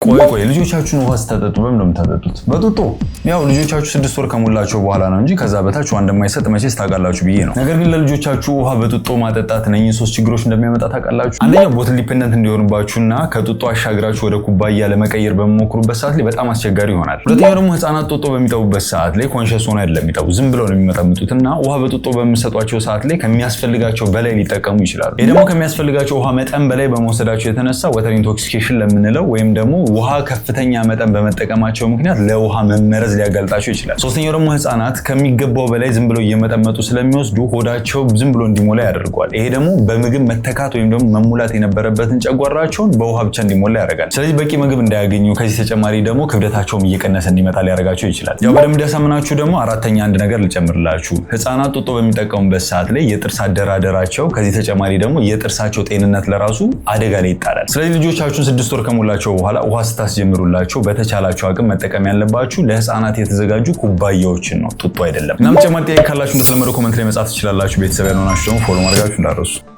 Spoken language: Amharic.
ቆይ ልጆቻችሁን ውሃ ስታጠጡ በምን ነው የምታጠጡት? በጡጦ። ያው ልጆቻችሁ 6 ወር ከሞላቸው በኋላ ነው እንጂ ከዛ በታች ውሃ እንደማይሰጥ መቼስ ታውቃላችሁ ብዬ ነው። ነገር ግን ለልጆቻችሁ ውሃ በጡጦ ማጠጣት እነኚህ 3 ችግሮች እንደሚያመጣ ታውቃላችሁ። አንደኛ ቦትል ዲፔንደንት እንዲሆኑባችሁና ከጡጦ አሻግራችሁ ወደ ኩባያ ለመቀየር በመሞክሩበት ሰዓት ላይ በጣም አስቸጋሪ ይሆናል። ሁለተኛ ደግሞ ህፃናት ጡጦ በሚጠቡበት ሰዓት ላይ ኮንሸስ ሆነው አይደለም የሚጠቡ፣ ዝም ብለው ነው የሚመጠምጡትና ውሃ በጡጦ በሚሰጧቸው ሰዓት ላይ ከሚያስፈልጋቸው በላይ ሊጠቀሙ ይችላሉ። ይሄ ደግሞ ከሚያስፈልጋቸው ውሃ መጠን በላይ በመውሰዳቸው የተነሳ ወተር ኢንቶክሲኬሽን ለምንለው ወይም ደግሞ ውሃ ከፍተኛ መጠን በመጠቀማቸው ምክንያት ለውሃ መመረዝ ሊያጋልጣቸው ይችላል። ሶስተኛው ደግሞ ህፃናት ከሚገባው በላይ ዝም ብለው እየመጠመጡ ስለሚወስዱ ሆዳቸው ዝም ብሎ እንዲሞላ ያደርገዋል። ይሄ ደግሞ በምግብ መተካት ወይም ደግሞ መሙላት የነበረበትን ጨጓራቸውን በውሃ ብቻ እንዲሞላ ያደርጋል። ስለዚህ በቂ ምግብ እንዳያገኙ፣ ከዚህ ተጨማሪ ደግሞ ክብደታቸውም እየቀነሰ እንዲመጣ ሊያደርጋቸው ይችላል። ያው በደንብ እንዲያሳምናችሁ ደግሞ አራተኛ አንድ ነገር ልጨምርላችሁ። ህፃናት ጡጦ በሚጠቀሙበት ሰዓት ላይ የጥርስ አደራደራቸው፣ ከዚህ ተጨማሪ ደግሞ የጥርሳቸው ጤንነት ለራሱ አደጋ ላይ ይጣላል። ስለዚህ ልጆቻችሁን 6 ወር ከሞላቸው በኋላ ውሃ ጀምሩላቸው በተቻላችሁ አቅም መጠቀም ያለባችሁ ለህፃናት የተዘጋጁ ኩባያዎችን ነው፣ ጡጦ አይደለም። እናም ተጨማሪ ጥያቄ ካላችሁ እንደተለመደው ኮሜንት ላይ መጻፍ ትችላላችሁ። ቤተሰብ ያልሆናችሁ ደግሞ ፎሎ ማድረጋችሁ እንዳትረሱ።